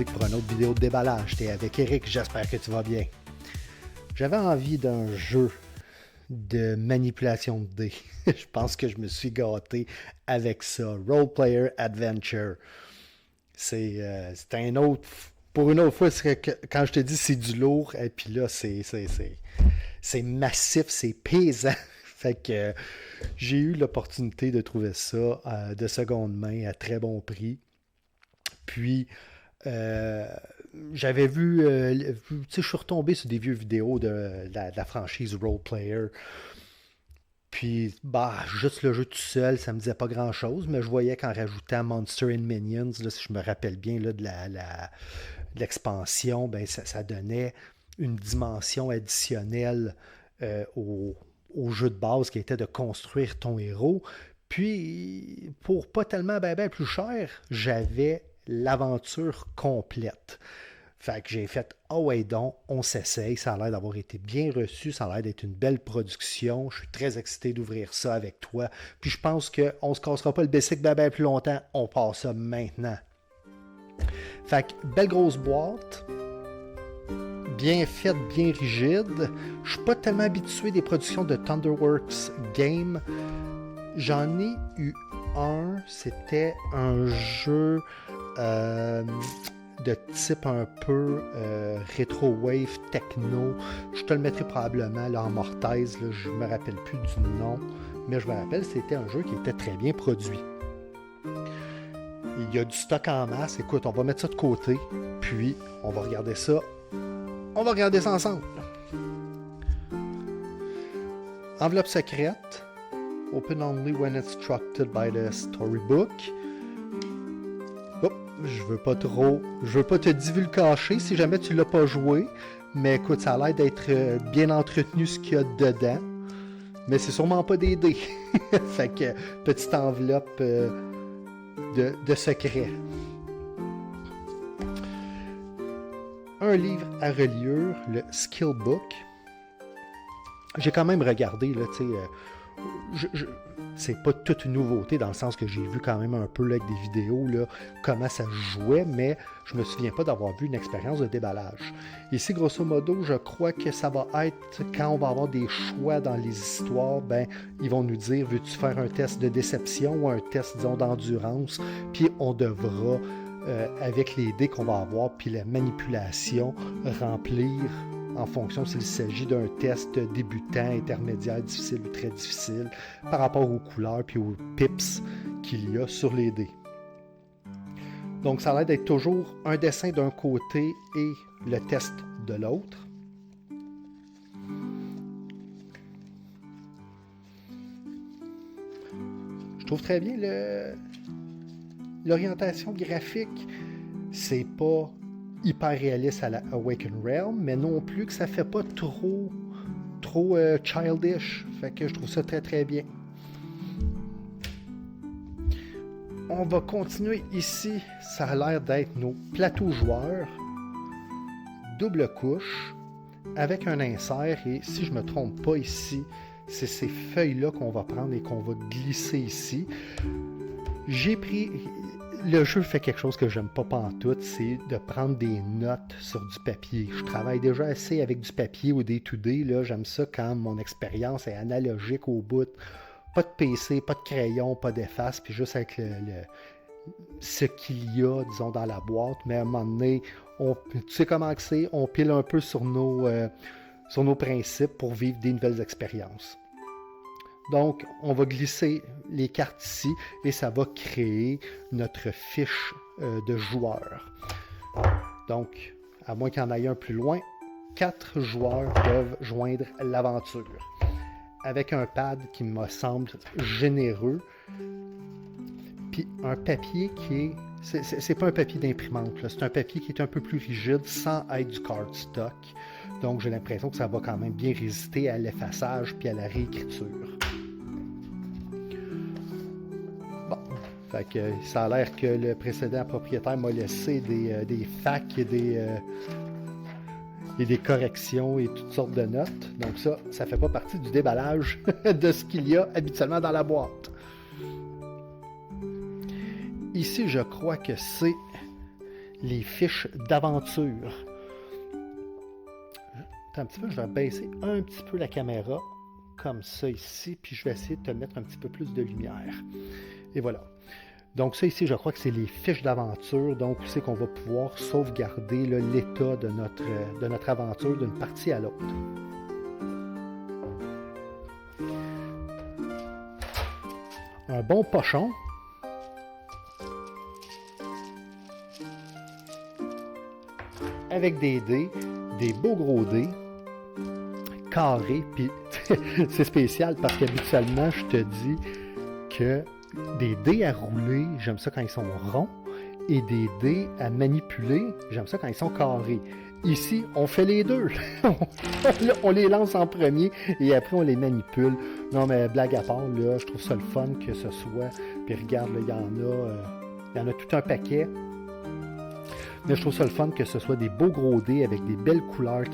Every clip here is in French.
musique pour une autre vidéo de déballage. T'es avec Eric, j'espère que tu vas bien. J'avais envie d'un jeu de manipulation de dés. Je pense que je me suis gâté avec ça. Role Player Adventure. C'est un autre... Pour une autre fois, quand je te dis c'est du lourd, et puis là, c'est massif, c'est pesant. Fait que j'ai eu l'opportunité de trouver ça de seconde main à très bon prix. Puis, j'avais vu, tu sais, je suis retombé sur des vieux vidéos de la franchise Role Player. Puis, juste le jeu tout seul, ça me disait pas grand-chose, mais je voyais qu'en rajoutant Monster and Minions, là, si je me rappelle bien là, de l'expansion, ben, ça donnait une dimension additionnelle au jeu de base qui était de construire ton héros. Puis, pour pas tellement ben plus cher, j'avais l'aventure complète. Fait que j'ai fait « Ah ouais donc, on s'essaye ». Ça a l'air d'avoir été bien reçu, ça a l'air d'être une belle production. Je suis très excité d'ouvrir ça avec toi. Puis je pense qu'on ne se cassera pas le bicycle ben plus longtemps. On part ça maintenant. Fait que, belle grosse boîte. Bien faite, bien rigide. Je suis pas tellement habitué des productions de Thunderworks Game. J'en ai eu un. C'était un jeu... de type un peu rétro-wave, techno. Je te le mettrai probablement là, en mortaise, là, je me rappelle plus du nom, mais je me rappelle c'était un jeu qui était très bien produit. Il y a du stock en masse. Écoute, on va mettre ça de côté, puis on va regarder ça. On va regarder ça ensemble. Enveloppe secrète. Open only when instructed by the storybook. Je veux pas te divulgacher si jamais tu l'as pas joué, mais écoute, ça a l'air d'être bien entretenu ce qu'il y a dedans, mais c'est sûrement pas des dés. Fait que, petite enveloppe de secret. Un livre à reliure, le Skill Book. J'ai quand même regardé, là, tu sais, c'est pas toute une nouveauté dans le sens que j'ai vu quand même un peu là, avec des vidéos là, comment ça jouait, mais je me souviens pas d'avoir vu une expérience de déballage. Ici, grosso modo, je crois que ça va être quand on va avoir des choix dans les histoires, ben ils vont nous dire veux-tu faire un test de déception ou un test, disons, d'endurance, puis on devra, avec les dés qu'on va avoir, puis la manipulation, remplir en fonction s'il s'agit d'un test débutant, intermédiaire, difficile ou très difficile, par rapport aux couleurs puis aux pips qu'il y a sur les dés. Donc, ça a l'air d'être toujours un dessin d'un côté et le test de l'autre. Je trouve très bien l'orientation graphique. C'est pas hyper réaliste à la Awaken Realm, mais non plus que ça fait pas trop childish. Fait que je trouve ça très très bien. On va continuer ici. Ça a l'air d'être nos plateaux joueurs. Double couche avec un insert, et si je me trompe pas ici, c'est ces feuilles-là qu'on va prendre et qu'on va glisser ici. J'ai pris... Le jeu fait quelque chose que j'aime pas pantoute, c'est de prendre des notes sur du papier. Je travaille déjà assez avec du papier au day-to-day, là. J'aime ça quand mon expérience est analogique au bout. Pas de PC, pas de crayon, pas d'efface, puis juste avec ce qu'il y a, disons, dans la boîte. Mais à un moment donné, tu sais comment c'est, on pile un peu sur nos principes pour vivre des nouvelles expériences. Donc, on va glisser les cartes ici et ça va créer notre fiche de joueur. Donc, à moins qu'il y en ait un plus loin, 4 joueurs peuvent joindre l'aventure. Avec un pad qui me semble généreux, puis un papier qui est... C'est pas un papier d'imprimante, là. C'est un papier qui est un peu plus rigide sans être du cardstock. Donc, j'ai l'impression que ça va quand même bien résister à l'effaçage puis à la réécriture. Fait que ça a l'air que le précédent propriétaire m'a laissé des facs et des corrections et toutes sortes de notes. Donc ça fait pas partie du déballage de ce qu'il y a habituellement dans la boîte. Ici, je crois que c'est les fiches d'aventure. Attends un petit peu, je vais baisser un petit peu la caméra, comme ça ici, puis je vais essayer de te mettre un petit peu plus de lumière. Et voilà. Donc ça ici, je crois que c'est les fiches d'aventure, donc c'est qu'on va pouvoir sauvegarder l'état de notre aventure d'une partie à l'autre. Un bon pochon. Avec des dés, des beaux gros dés, carrés, puis c'est spécial parce qu'habituellement, je te dis que des dés à rouler, j'aime ça quand ils sont ronds, et des dés à manipuler, j'aime ça quand ils sont carrés. Ici, on fait les deux. On les lance en premier et après on les manipule. Non, mais blague à part, là, je trouve ça le fun que ce soit. Puis regarde, il y en a tout un paquet. Mais je trouve ça le fun que ce soit des beaux gros dés avec des belles couleurs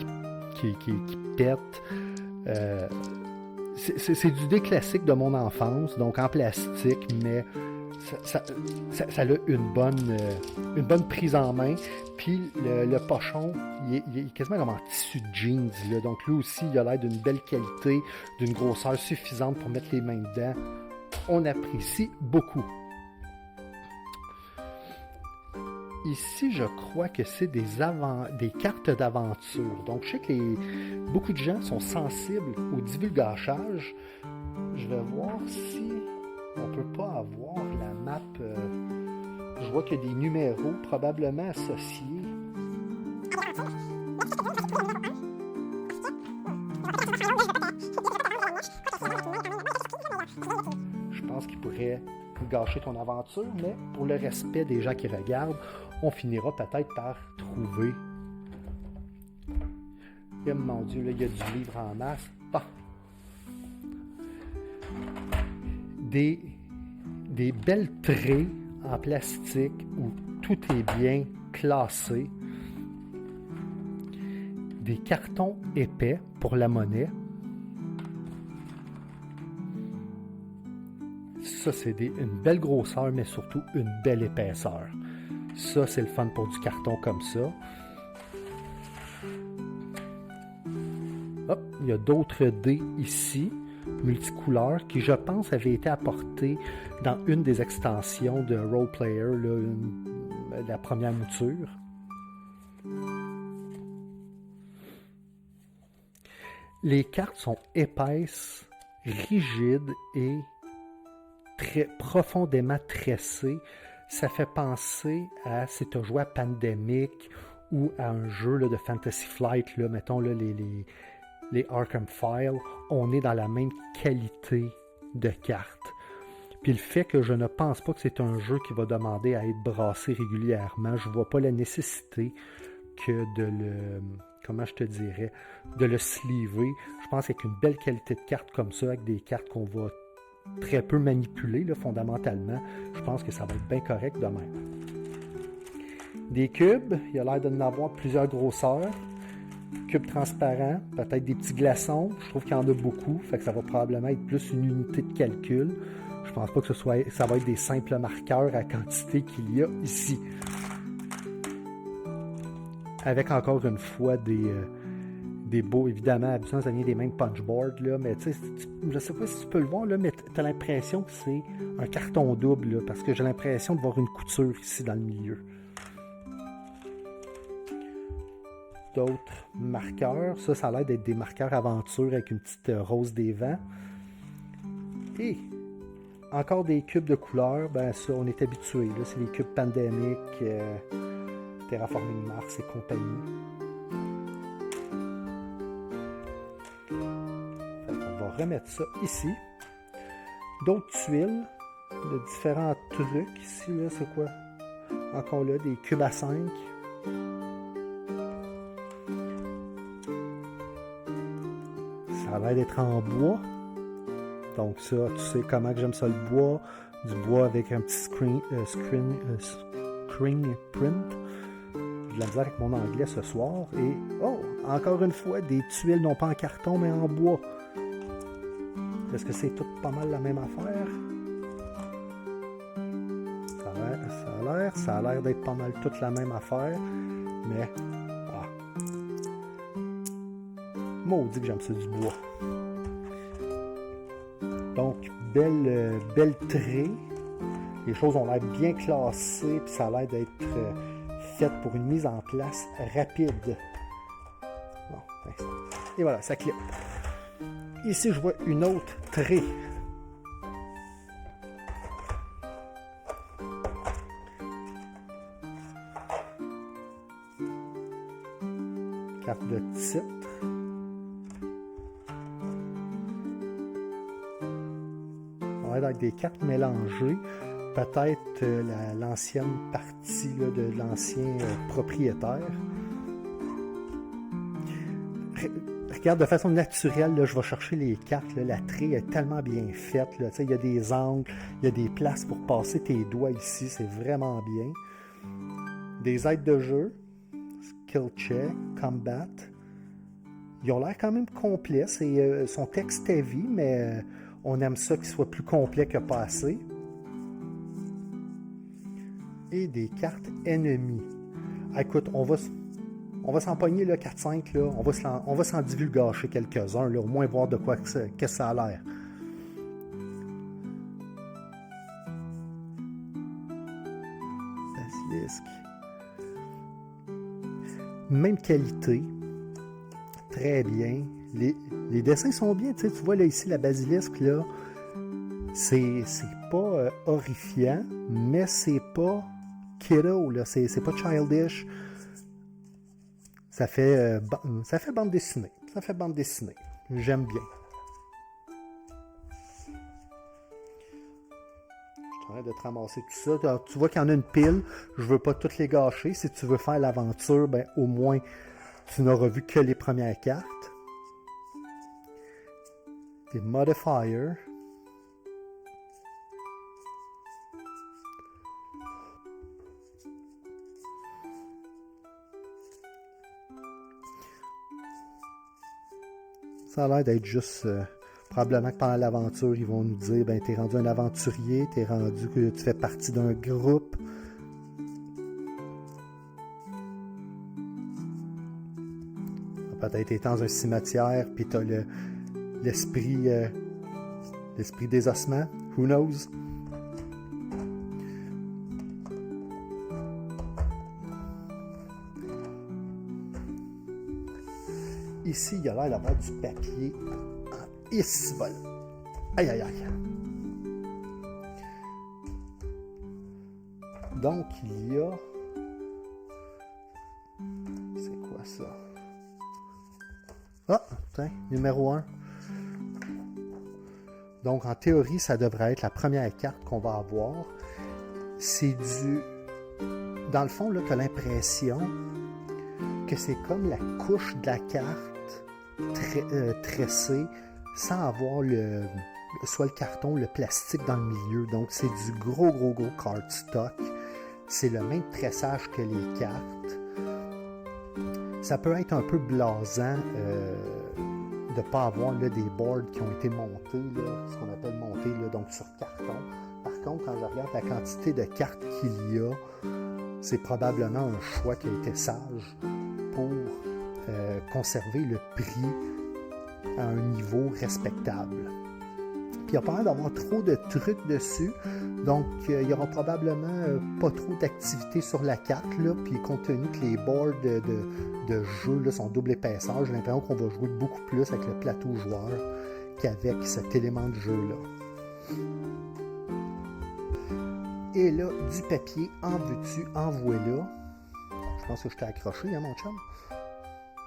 qui pètent. C'est du dé classique de mon enfance, donc en plastique, mais ça a une bonne prise en main. Puis le pochon, il est quasiment comme en tissu de jeans. Là. Donc lui aussi, il a l'air d'une belle qualité, d'une grosseur suffisante pour mettre les mains dedans. On apprécie beaucoup. Ici, je crois que c'est des cartes d'aventure. Donc, je sais que beaucoup de gens sont sensibles au divulgachage. Je vais voir si on ne peut pas avoir la map. Je vois qu'il y a des numéros probablement associés. Je pense qu'il pourrait gâcher ton aventure, mais pour le respect des gens qui regardent, on finira peut-être par trouver. Et mon Dieu, là, il y a du livre en masse. Ah. Des belles trays en plastique où tout est bien classé. Des cartons épais pour la monnaie. Ça, c'est une belle grosseur, mais surtout une belle épaisseur. Ça, c'est le fun pour du carton comme ça. Hop, il y a d'autres dés ici, multicouleurs, qui, je pense, avaient été apportés dans une des extensions de Role Player, la première mouture. Les cartes sont épaisses, rigides et très profondément tressées. Ça fait penser à si tu as joué à Pandemic ou à un jeu là, de Fantasy Flight, là, mettons là, les Arkham Files, on est dans la même qualité de cartes. Puis le fait que je ne pense pas que c'est un jeu qui va demander à être brassé régulièrement, je ne vois pas la nécessité que de le sleever. Je pense qu'avec une belle qualité de cartes comme ça, avec des cartes qu'on va très peu manipuler là, fondamentalement, je pense que ça va être bien correct de même. Des cubes, il y a l'air d'en avoir plusieurs grosseurs. Cubes transparents, peut-être des petits glaçons, je trouve qu'il y en a beaucoup, fait que ça va probablement être plus une unité de calcul. Je pense pas que ça va être des simples marqueurs à quantité qu'il y a ici. Avec encore une fois des beaux, évidemment, habituellement, ça vient des mêmes punchboards, là, mais tu sais, je sais pas si tu peux le voir, là, mais tu as l'impression que c'est un carton double, là, parce que j'ai l'impression de voir une couture ici dans le milieu. D'autres marqueurs, ça a l'air d'être des marqueurs aventure avec une petite rose des vents. Et encore des cubes de couleurs, ben ça, on est habitué, là, c'est les cubes Pandemic, Terraforming Mars et compagnie. On va remettre ça ici. D'autres tuiles de différents trucs. Ici, là, c'est quoi? Encore là, des cubes à 5. Ça a l'air d'être en bois. Donc ça, tu sais comment que j'aime ça le bois. Du bois avec un petit screen print. J'ai de la misère avec mon anglais ce soir. Et, oh, encore une fois, des tuiles non pas en carton, mais en bois. Est-ce que c'est tout pas mal la même affaire? Ça a Ça a l'air d'être pas mal toute la même affaire. Mais, maudit que j'aime ça du bois. Donc, belle trait. Les choses ont l'air bien classées, puis ça a l'air d'être fait pour une mise en place rapide. Bon, et voilà, ça clip. Ici, je vois une autre trait. Carte de titre. On va avec des cartes mélangées. Peut-être l'ancienne partie là, de l'ancien propriétaire. Regarde, de façon naturelle, là, je vais chercher les cartes. Là, la trait est tellement bien faite. Il y a des angles, il y a des places pour passer tes doigts ici. C'est vraiment bien. Des aides de jeu. Skill check, combat. Ils ont l'air quand même complets. Son texte est heavy, mais on aime ça qu'il soit plus complet que pas assez. Et des cartes ennemies. Écoute, on va s'en pogner là, 4-5, là. On va s'en divulgacher quelques-uns, là, au moins voir de quoi que ça a l'air. Basilisk. Même qualité. Très bien. Les dessins sont bien. Tu vois là ici la basilisque, là. C'est pas horrifiant, mais c'est pas kiddo, là. C'est pas childish. Ça fait bande dessinée. Ça fait bande dessinée. J'aime bien. Je suis en train de te ramasser tout ça. Alors, tu vois qu'il y en a une pile. Je veux pas toutes les gâcher. Si tu veux faire l'aventure, ben au moins tu n'auras vu que les premières cartes. Des modifiers. Ça a l'air d'être juste... probablement que pendant l'aventure, ils vont nous dire, ben, t'es rendu un aventurier, t'es rendu que tu fais partie d'un groupe. Peut-être t'es dans un cimetière, puis t'as l'esprit des ossements. Who knows? Ici, il y a l'air d'avoir du papier en isbol. Aïe, aïe, aïe. Donc, il y a... C'est quoi ça? Ah, tiens, numéro 1. Donc, en théorie, ça devrait être la première carte qu'on va avoir. C'est du... Dans le fond, là, tu as l'impression que c'est comme la couche de la carte tressée sans avoir soit le carton, le plastique dans le milieu. Donc, c'est du gros cardstock. C'est le même tressage que les cartes. Ça peut être un peu blasant de ne pas avoir là, des boards qui ont été montés, là, ce qu'on appelle montés, là, donc sur carton. Par contre, quand je regarde la quantité de cartes qu'il y a, c'est probablement un choix qui a été sage pour conserver le prix à un niveau respectable. Puis il n'y a pas l'air d'avoir trop de trucs dessus, donc il n'y aura probablement pas trop d'activité sur la carte, là, puis compte tenu que les boards de jeu là, sont double épaisseur, j'ai l'impression qu'on va jouer beaucoup plus avec le plateau joueur qu'avec cet élément de jeu-là. Et là, du papier, en veux-tu, en voilà. Je pense que je t'ai accroché, hein, mon chum?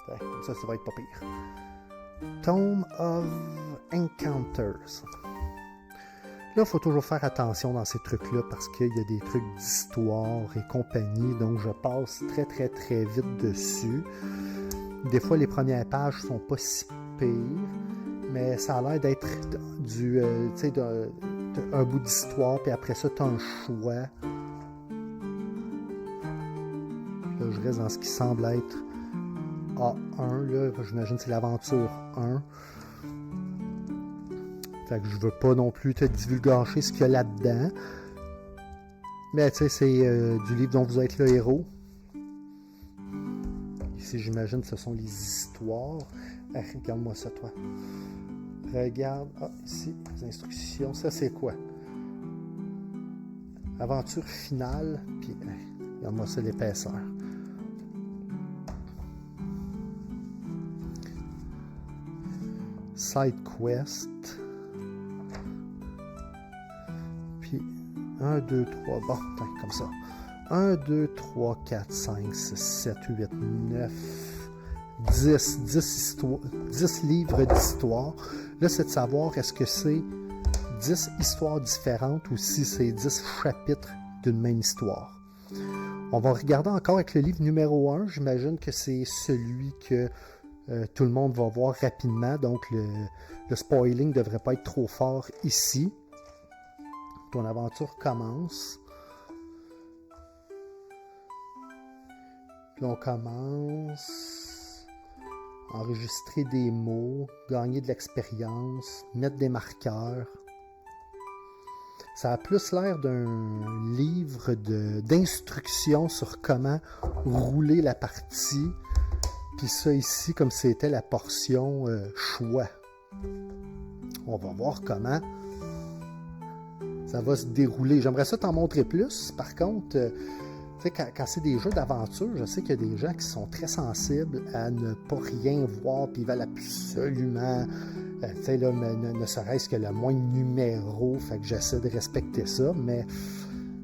Ouais, comme ça va être pas pire. Tome of Encounters. Là, il faut toujours faire attention dans ces trucs-là parce qu'il y a des trucs d'histoire et compagnie, donc je passe très vite dessus. Des fois, les premières pages sont pas si pires, mais ça a l'air d'être un bout d'histoire, puis après ça, tu as un choix. Là, je reste dans ce qui semble être A1, là, j'imagine que c'est l'aventure 1. Fait que je veux pas non plus te divulgacher ce qu'il y a là-dedans. Mais tu sais, c'est du livre dont vous êtes le héros. Ici, j'imagine, ce sont les histoires. Ah, regarde-moi ça, toi. Regarde. Ah, ici, les instructions. Ça, c'est quoi? Aventure finale. Puis, regarde-moi ça, l'épaisseur. Side quest. Puis 1, 2, 3. Bon, comme ça. 1, 2, 3, 4, 5, 6, 7, 8, 9, 10 livres d'histoire. Là, c'est de savoir est-ce que c'est 10 histoires différentes ou si c'est 10 chapitres d'une même histoire. On va regarder encore avec le livre numéro 1. J'imagine que c'est celui que tout le monde va voir rapidement. Donc, le spoiling ne devrait pas être trop fort ici. Ton aventure commence. Puis on commence à enregistrer des mots, gagner de l'expérience, mettre des marqueurs. Ça a plus l'air d'un livre d'instructions sur comment rouler la partie. Puis ça ici, comme c'était la portion choix. On va voir comment ça va se dérouler. J'aimerais ça t'en montrer plus. Par contre, tu sais, quand c'est des jeux d'aventure, je sais qu'il y a des gens qui sont très sensibles à ne pas rien voir, puis ils veulent absolument, tu sais, là, ne serait-ce que le moins de numéros, fait que j'essaie de respecter ça, mais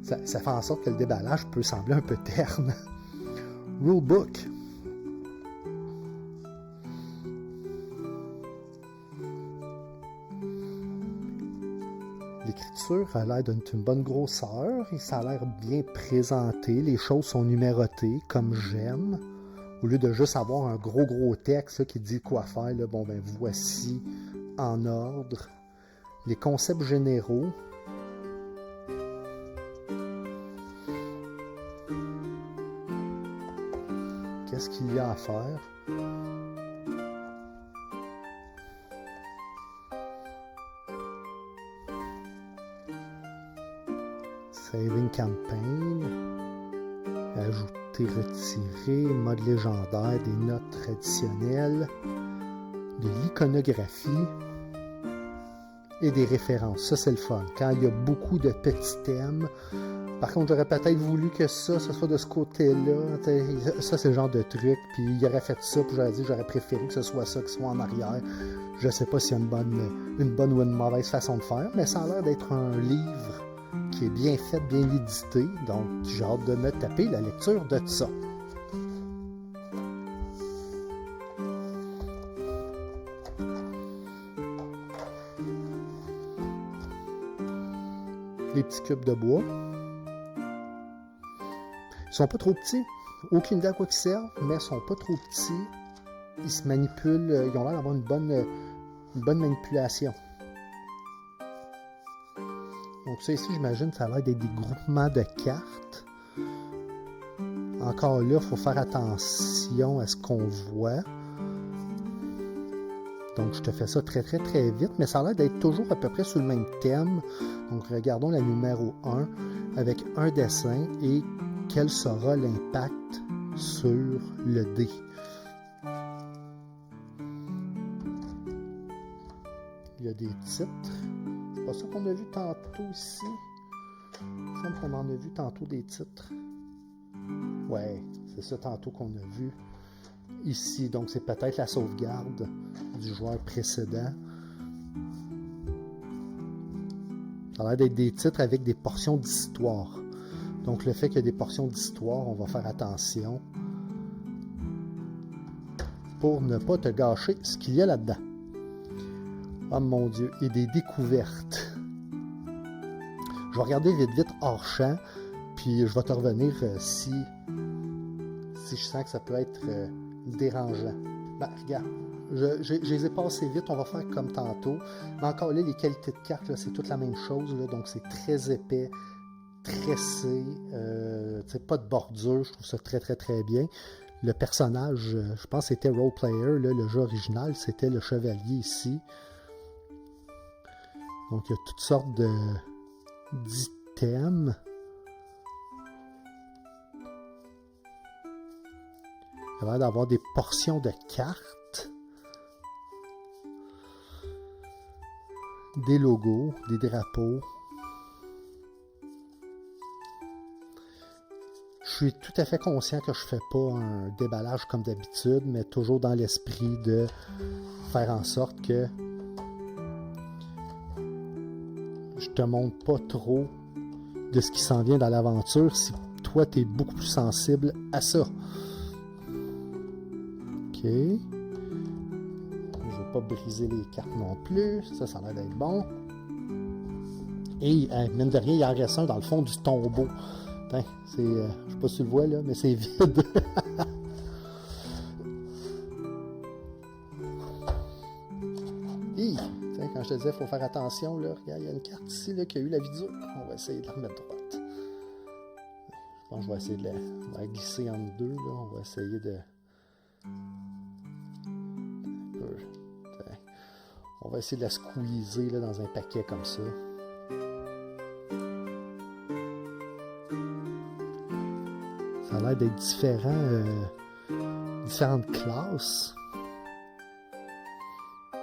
ça fait en sorte que le déballage peut sembler un peu terne. Rulebook. L'écriture a l'air d'une bonne grosseur et ça a l'air bien présenté. Les choses sont numérotées comme j'aime. Au lieu de juste avoir un gros texte là, qui dit quoi faire, là, bon ben voici en ordre. Les concepts généraux. Qu'est-ce qu'il y a à faire? Saving campaign, ajouter, retirer, mode légendaire, des notes traditionnelles, de l'iconographie et des références. Ça, c'est le fun. Quand il y a beaucoup de petits thèmes. Par contre, j'aurais peut-être voulu que ça soit de ce côté-là. Ça, c'est le genre de truc. Puis il aurait fait ça, puis j'aurais préféré que ce soit ça qui soit en arrière. Je sais pas s'il y a une bonne ou une mauvaise façon de faire, mais ça a l'air d'être un livre qui est bien fait, bien édité. Donc, j'ai hâte de me taper la lecture de ça. Les petits cubes de bois. Ils sont pas trop petits. Aucune idée à quoi ils servent, mais ils sont pas trop petits. Ils se manipulent. Ils ont l'air d'avoir une bonne manipulation. Donc ça ici, j'imagine, ça a l'air d'être des groupements de cartes. Encore là, il faut faire attention à ce qu'on voit. Donc je te fais ça très vite, mais ça a l'air d'être toujours à peu près sur le même thème. Donc regardons la numéro 1 avec un dessin et quel sera l'impact sur le dé. Il y a des titres. C'est pas ça qu'on a vu tantôt ici. Il me semble qu'on en a vu tantôt des titres. Ouais, c'est ça tantôt qu'on a vu ici. Donc c'est peut-être la sauvegarde du joueur précédent. Ça a l'air d'être des titres avec des portions d'histoire. Donc le fait qu'il y a des portions d'histoire, on va faire attention pour ne pas te gâcher ce qu'il y a là-dedans. Oh mon Dieu, et des découvertes. Je vais regarder vite hors champ, puis je vais te revenir si je sens que ça peut être dérangeant. Ben, regarde, je les ai passés vite, on va faire comme tantôt. Mais encore là, les qualités de cartes, là, c'est toute la même chose, là, donc c'est très épais, tressé, pas de bordure, je trouve ça très bien. Le personnage, je pense que c'était Role Player, là, le jeu original, c'était le chevalier ici. Donc il y a toutes sortes d'items. Il y a l'air d'avoir des portions de cartes. Des logos, des drapeaux. Je suis tout à fait conscient que je ne fais pas un déballage comme d'habitude, mais toujours dans l'esprit de faire en sorte que je te montre pas trop de ce qui s'en vient dans l'aventure si toi tu es beaucoup plus sensible à ça. Ok. Je ne veux pas briser les cartes non plus. Ça a l'air d'être bon. Et mine de rien, il en reste un dans le fond du tombeau. Putain, c'est, je ne sais pas si tu le vois là, mais c'est vide. Hi, quand je te disais, il faut faire attention, là, regarde, il y a une carte ici là, qui a eu la vie dure. On va essayer de la remettre droite. Je pense que je vais essayer de la glisser entre deux. Là. On va essayer de... On va essayer de la squeezer là, dans un paquet comme ça. Ça a l'air d'être différentes classes.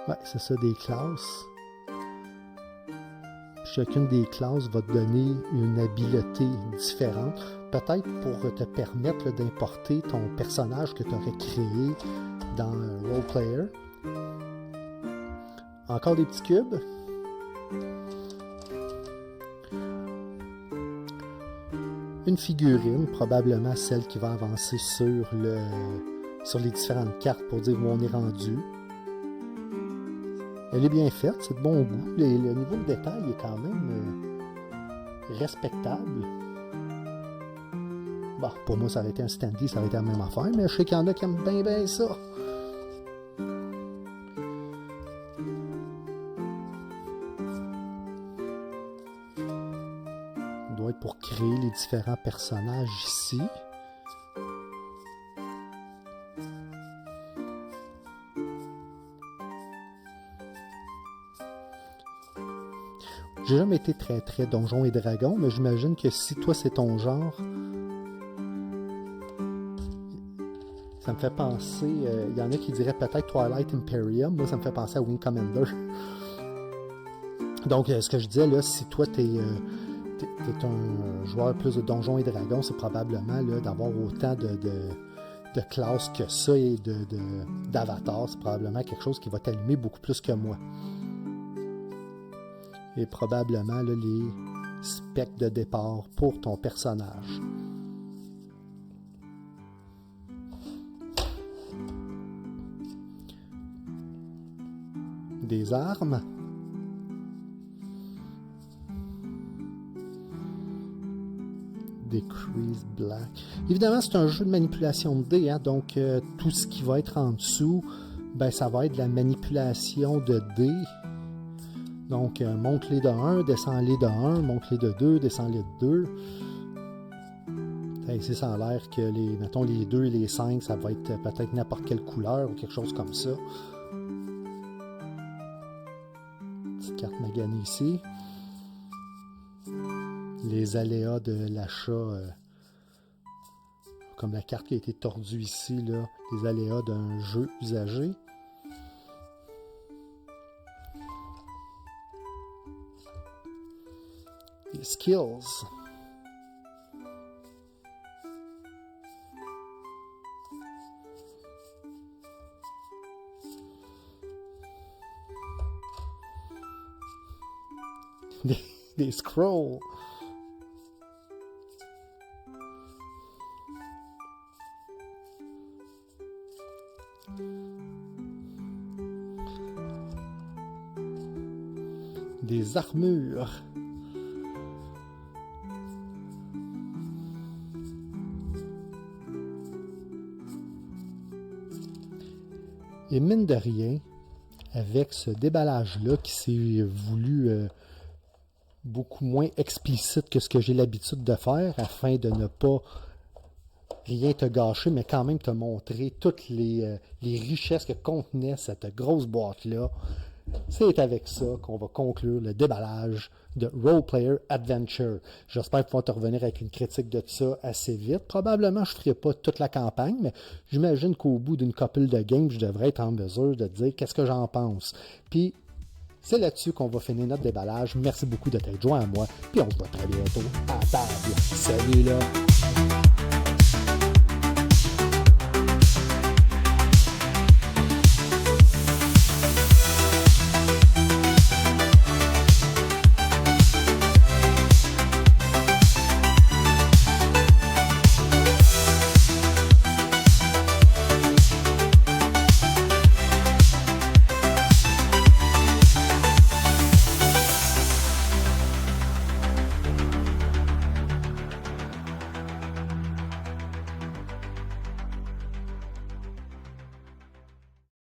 Ouais, c'est ça, des classes. Chacune des classes va te donner une habileté différente. Peut-être pour te permettre d'importer ton personnage que tu aurais créé dans Roleplayer. Encore des petits cubes. Une figurine, probablement celle qui va avancer sur les différentes cartes pour dire où on est rendu. Elle est bien faite, c'est de bon goût. Le niveau de détail est quand même respectable. Bon, pour moi, ça aurait été un standee, ça aurait été la même affaire, mais je sais qu'il y en a qui aiment bien ça. On doit être pour créer les différents personnages ici. J'ai jamais été très Donjons et Dragons, mais j'imagine que si toi c'est ton genre, ça me fait penser, il y en a qui diraient peut-être Twilight Imperium, moi ça me fait penser à Wing Commander. Donc ce que je disais là, si toi t'es un joueur plus de Donjons et Dragons, c'est probablement là, d'avoir autant de classes que ça et d'avatars, c'est probablement quelque chose qui va t'allumer beaucoup plus que moi. Et probablement là, les specs de départ pour ton personnage. Des armes. Decrease Black. Évidemment, c'est un jeu de manipulation de dés, hein, donc tout ce qui va être en dessous, ben, ça va être de la manipulation de dés. Donc, monte-les de 1, descends-les de 1, monte-les de 2, descends-les de 2. Ici, ça a l'air que mettons, les 2 et les 5, ça va être peut-être n'importe quelle couleur ou quelque chose comme ça. Petite carte maganée ici. Les aléas de l'achat, comme la carte qui a été tordue ici, là, les aléas d'un jeu usagé. Les skills. Des scrolls. Des armures. Et mine de rien, avec ce déballage-là qui s'est voulu beaucoup moins explicite que ce que j'ai l'habitude de faire, afin de ne pas rien te gâcher, mais quand même te montrer toutes les richesses que contenait cette grosse boîte-là, c'est avec ça qu'on va conclure le déballage de Role Player Adventure. J'espère pouvoir te revenir avec une critique de ça assez vite. Probablement, je ne ferai pas toute la campagne, mais j'imagine qu'au bout d'une couple de games, je devrais être en mesure de dire qu'est-ce que j'en pense. Puis, c'est là-dessus qu'on va finir notre déballage. Merci beaucoup de t'être joint à moi, puis on se voit très bientôt à table. Salut là!